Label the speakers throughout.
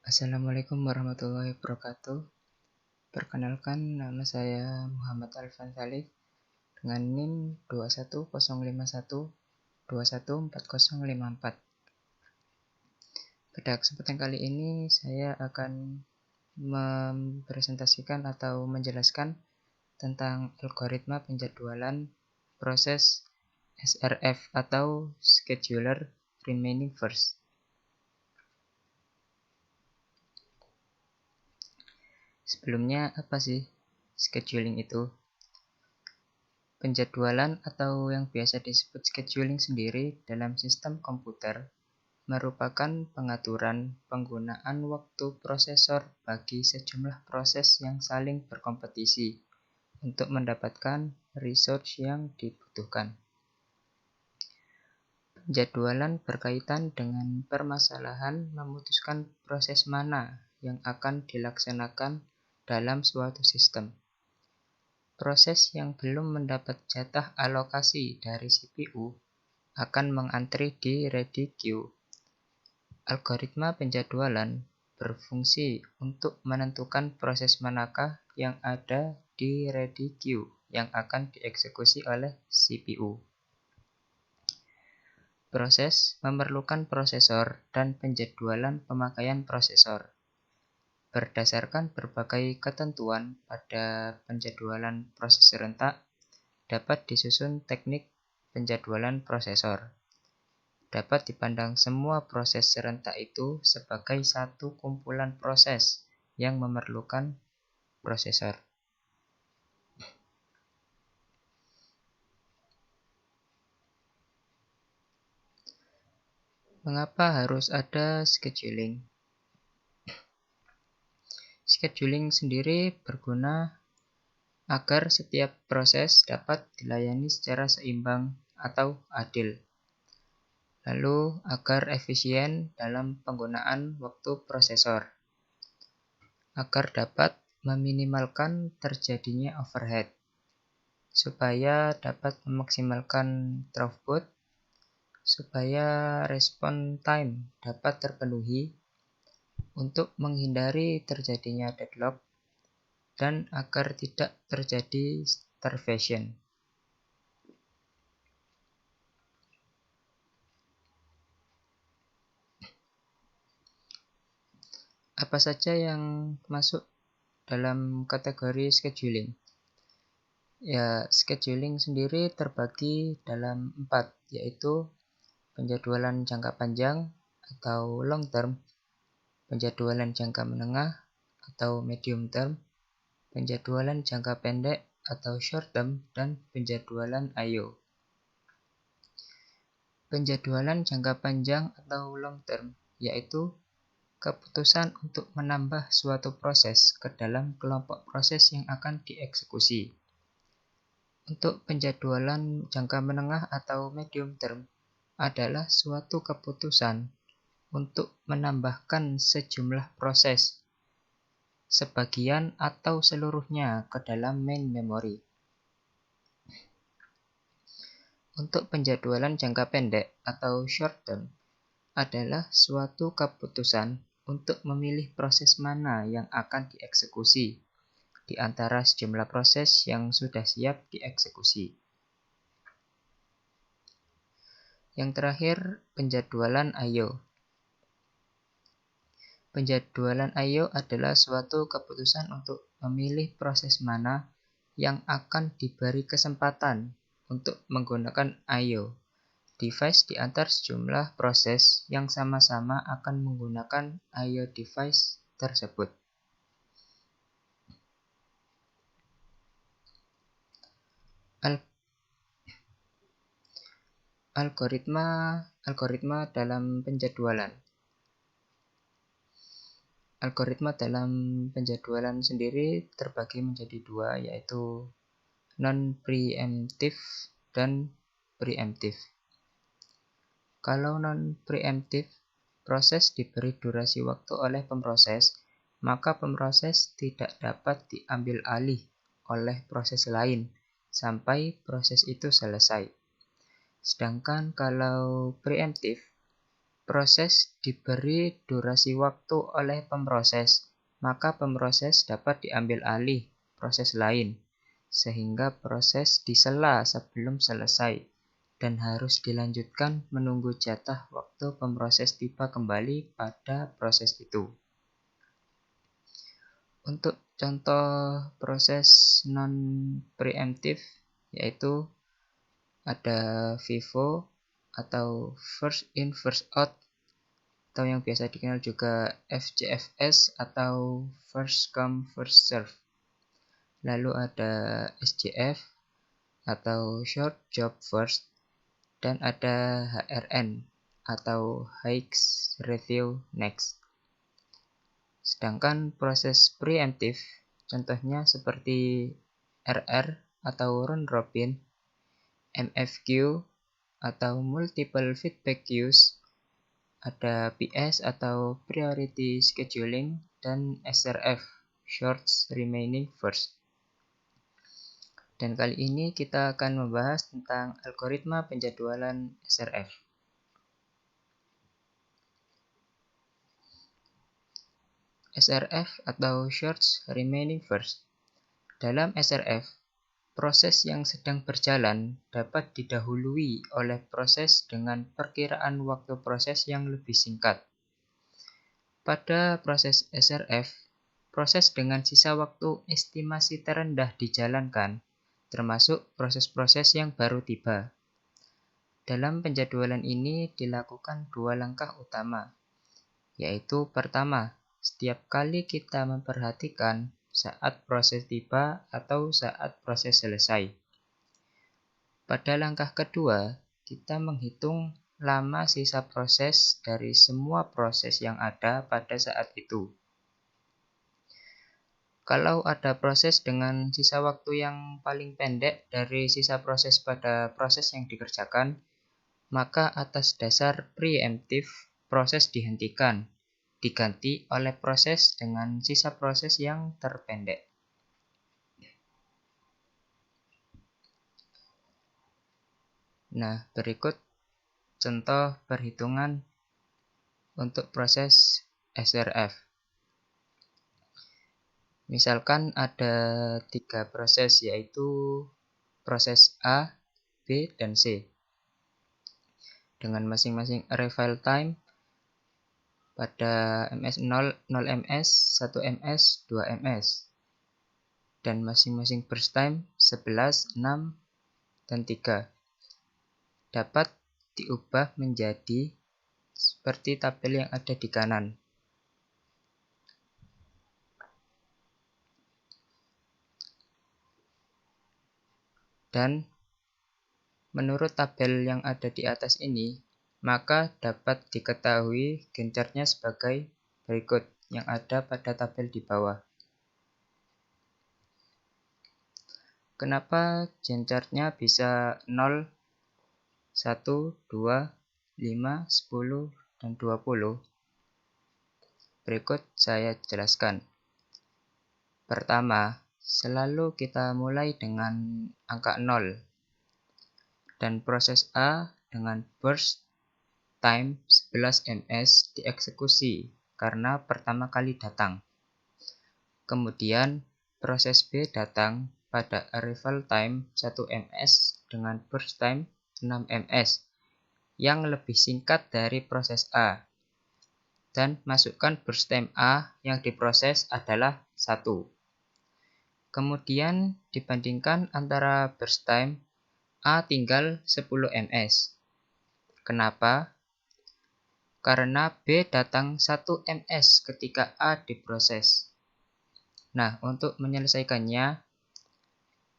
Speaker 1: Assalamualaikum warahmatullahi wabarakatuh. Perkenalkan, nama saya Muhammad Alfan Salih dengan NIM 21051 Pada kesempatan kali ini saya akan mempresentasikan atau menjelaskan tentang algoritma penjadwalan proses SRF atau Scheduler Remaining First. Sebelumnya, apa sih scheduling itu? Penjadwalan atau yang biasa disebut scheduling sendiri dalam sistem komputer merupakan pengaturan penggunaan waktu prosesor bagi sejumlah proses yang saling berkompetisi untuk mendapatkan resource yang dibutuhkan. Penjadwalan berkaitan dengan permasalahan memutuskan proses mana yang akan dilaksanakan dalam suatu sistem. Proses yang belum mendapat jatah alokasi dari CPU akan mengantri di ready queue. Algoritma penjadwalan berfungsi untuk menentukan proses manakah yang ada di ready queue yang akan dieksekusi oleh CPU. Proses memerlukan prosesor dan penjadwalan pemakaian prosesor. Berdasarkan berbagai ketentuan pada penjadwalan proses serentak, dapat disusun teknik penjadwalan prosesor. Dapat dipandang semua proses serentak itu sebagai satu kumpulan proses yang memerlukan prosesor. Mengapa harus ada scheduling? Scheduling sendiri berguna agar setiap proses dapat dilayani secara seimbang atau adil. Lalu agar efisien dalam penggunaan waktu prosesor. Agar dapat meminimalkan terjadinya overhead. Supaya dapat memaksimalkan throughput. Supaya respon time dapat terpenuhi. Untuk menghindari terjadinya deadlock. Dan agar tidak terjadi starvation. Apa saja yang masuk dalam kategori scheduling? Ya, scheduling sendiri terbagi dalam 4, yaitu penjadwalan jangka panjang atau long term, penjadwalan jangka menengah atau medium term, penjadwalan jangka pendek atau short term, dan penjadwalan I/O. Penjadwalan jangka panjang atau long term yaitu keputusan untuk menambah suatu proses ke dalam kelompok proses yang akan dieksekusi. Untuk penjadwalan jangka menengah atau medium term adalah suatu keputusan untuk menambahkan sejumlah proses, sebagian atau seluruhnya ke dalam main memory. Untuk penjadwalan jangka pendek atau short term adalah suatu keputusan untuk memilih proses mana yang akan dieksekusi di antara sejumlah proses yang sudah siap dieksekusi. Yang terakhir, penjadwalan I/O. Penjadwalan I/O adalah suatu keputusan untuk memilih proses mana yang akan diberi kesempatan untuk menggunakan I/O device di antara sejumlah proses yang sama-sama akan menggunakan I/O device tersebut. Algoritma dalam penjadwalan. Algoritma dalam penjadwalan sendiri terbagi menjadi dua, yaitu non-preemptive dan preemptive. Kalau non-preemptive, proses diberi durasi waktu oleh pemroses, maka pemroses tidak dapat diambil alih oleh proses lain sampai proses itu selesai. Sedangkan kalau preemptive, proses diberi durasi waktu oleh pemroses, maka pemroses dapat diambil alih proses lain, sehingga proses disela sebelum selesai dan harus dilanjutkan menunggu jatah waktu pemroses tiba kembali pada proses itu. Untuk contoh proses non-preemptive yaitu ada FIFO atau first in first out atau yang biasa dikenal juga FCFS atau first come first serve. Lalu ada SJF atau short job first, dan ada HRN atau Hikes Review Next. Sedangkan proses preemptive contohnya seperti RR atau round robin, MFQ atau multiple feedback queues, ada PS atau priority scheduling, dan SRF short remaining first. Dan kali ini kita akan membahas tentang algoritma penjadwalan SRF. SRF atau short remaining first. Dalam SRF, proses yang sedang berjalan dapat didahului oleh proses dengan perkiraan waktu proses yang lebih singkat. Pada proses SRF, proses dengan sisa waktu estimasi terendah dijalankan, termasuk proses-proses yang baru tiba. Dalam penjadwalan ini dilakukan dua langkah utama, yaitu pertama, setiap kali kita memperhatikan saat proses tiba atau saat proses selesai. Pada langkah kedua, kita menghitung lama sisa proses dari semua proses yang ada pada saat itu. Kalau ada proses dengan sisa waktu yang paling pendek dari sisa proses pada proses yang dikerjakan, maka atas dasar preemptive, proses dihentikan, diganti oleh proses dengan sisa proses yang terpendek. Nah, berikut contoh perhitungan untuk proses SRF. Misalkan ada 3 proses, yaitu proses A, B, dan C. Dengan masing-masing arrival time pada ms0, 0 ms, 1 ms, 2 ms. Dan masing-masing burst time 11, 6, dan 3. Dapat diubah menjadi seperti tabel yang ada di kanan. Dan menurut tabel yang ada di atas ini, maka dapat diketahui gencarnya sebagai berikut yang ada pada tabel di bawah. Kenapa gencarnya bisa 0, 1, 2, 5, 10, dan 20? Berikut saya jelaskan. Pertama, selalu kita mulai dengan angka 0. Dan proses A dengan burst time 11 ms dieksekusi karena pertama kali datang. Kemudian proses B datang pada arrival time 1 ms dengan burst time 6 ms yang lebih singkat dari proses A. Dan masukkan burst time A yang diproses adalah 1. Kemudian dibandingkan antara burst time A tinggal 10 ms. Kenapa? Karena B datang 1 ms ketika A diproses. Nah, untuk menyelesaikannya,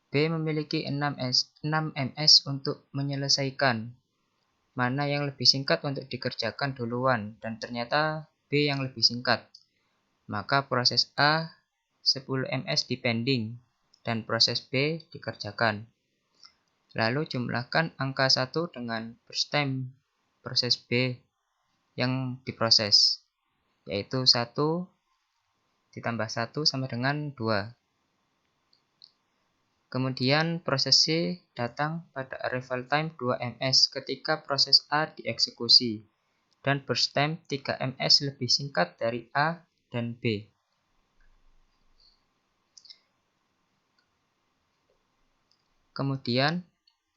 Speaker 1: B memiliki 6 ms untuk menyelesaikan. Mana yang lebih singkat untuk dikerjakan duluan, dan ternyata B yang lebih singkat. Maka proses A 10 ms dipending dan proses B dikerjakan. Lalu jumlahkan angka 1 dengan burst time proses B yang diproses, yaitu 1 ditambah 1 sama dengan 2. Kemudian proses C datang pada arrival time 2 ms ketika proses A dieksekusi. dan burst time 3 ms lebih singkat dari A dan B. Kemudian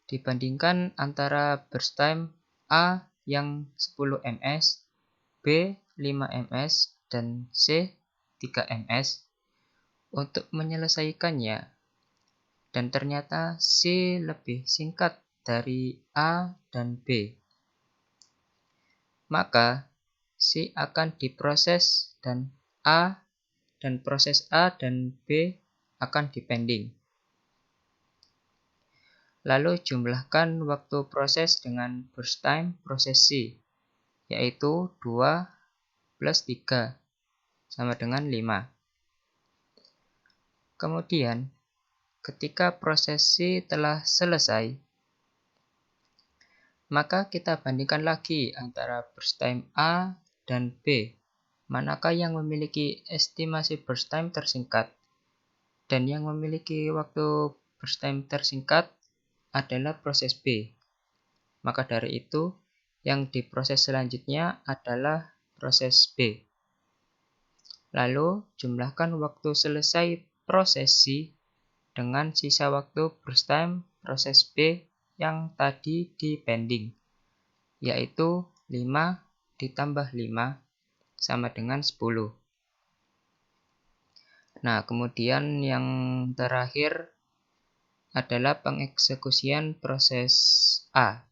Speaker 1: dibandingkan antara burst time A yang 10 ms, B 5 ms, dan C 3 ms untuk menyelesaikannya. Dan ternyata C lebih singkat dari A dan B. Maka C akan diproses dan proses A dan B akan dipending. Lalu jumlahkan waktu proses dengan burst time proses C, yaitu 2 plus 3 sama dengan 5. Kemudian ketika proses C telah selesai, maka kita bandingkan lagi antara burst time A dan B. Manakah yang memiliki estimasi burst time tersingkat? Dan yang memiliki waktu burst time tersingkat adalah proses B. Maka dari itu, yang diproses selanjutnya adalah proses B. Lalu, jumlahkan waktu selesai proses C dengan sisa waktu burst time proses B yang tadi dipending, yaitu 5 ditambah 5 sama dengan 10. Nah, kemudian yang terakhir adalah pengeksekusian proses A.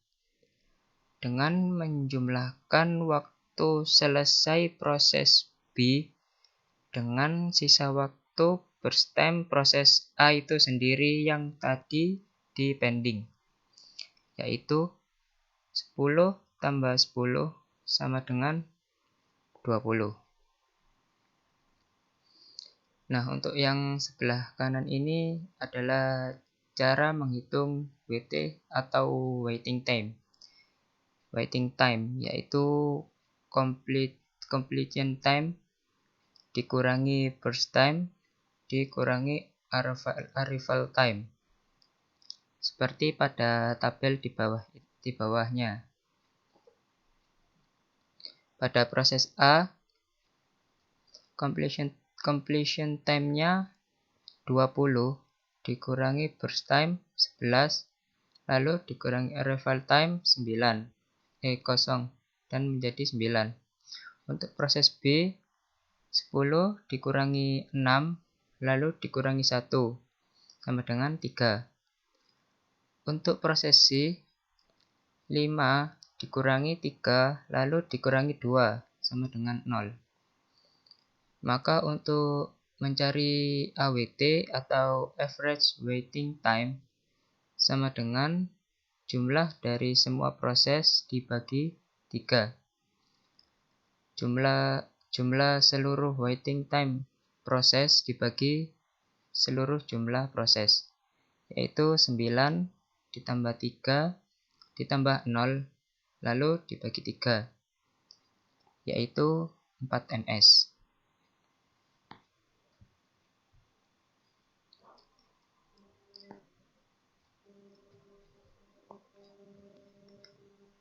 Speaker 1: Dengan menjumlahkan waktu selesai proses B dengan sisa waktu burst time proses A itu sendiri yang tadi dipending, yaitu 10 tambah 10 sama dengan 20. Nah, untuk yang sebelah kanan ini adalah cara menghitung WT atau waiting time. Waiting time yaitu completion time dikurangi burst time dikurangi arrival time. Seperti pada tabel di bawahnya. Pada proses A, completion time-nya 20 dikurangi burst time 11, lalu dikurangi arrival time 0 dan menjadi 9. Untuk proses B, 10 dikurangi 6, lalu dikurangi 1 sama dengan 3. Untuk proses C, 5 dikurangi 3, lalu dikurangi 2 sama dengan 0. Maka untuk mencari AWT atau average waiting time sama dengan jumlah dari semua proses dibagi 3. Jumlah seluruh waiting time proses dibagi seluruh jumlah proses, yaitu 9 ditambah 3 ditambah 0 lalu dibagi 3, yaitu 4 ms.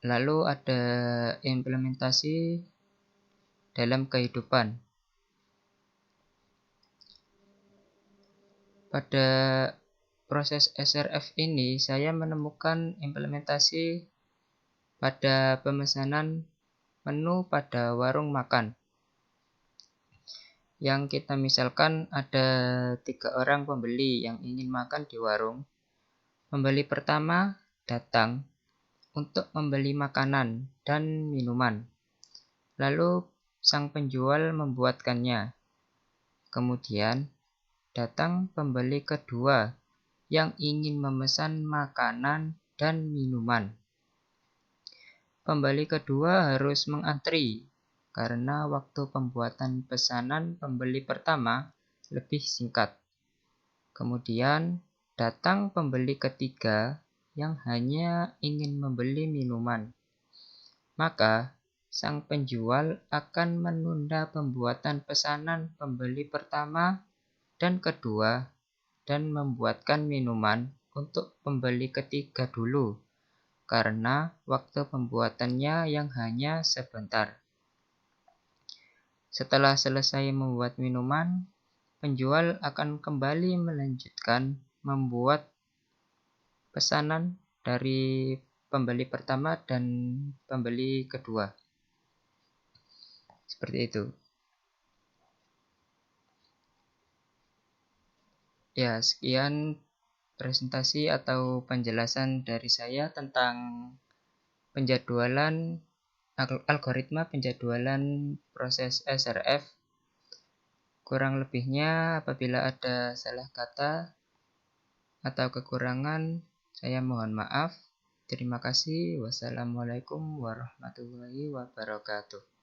Speaker 1: Lalu ada implementasi dalam kehidupan. Pada proses SRF ini saya menemukan implementasi pada pemesanan menu pada warung makan. Yang kita misalkan ada 3 orang pembeli yang ingin makan di warung. Pembeli pertama datang untuk membeli makanan dan minuman. Lalu sang penjual membuatkannya. Kemudian datang pembeli kedua yang ingin memesan makanan dan minuman. Pembeli kedua harus mengantri karena waktu pembuatan pesanan pembeli pertama lebih singkat. Kemudian datang pembeli ketiga yang hanya ingin membeli minuman. Maka sang penjual akan menunda pembuatan pesanan pembeli pertama dan kedua dan membuatkan minuman untuk pembeli ketiga dulu, karena waktu pembuatannya yang hanya sebentar. Setelah selesai membuat minuman, penjual akan kembali melanjutkan membuat pesanan dari pembeli pertama dan pembeli kedua. Seperti itu. Ya, sekian presentasi atau penjelasan dari saya tentang penjadwalan algoritma penjadwalan proses SRF. Kurang lebihnya apabila ada salah kata atau kekurangan, saya mohon maaf. Terima kasih. Wassalamualaikum warahmatullahi wabarakatuh.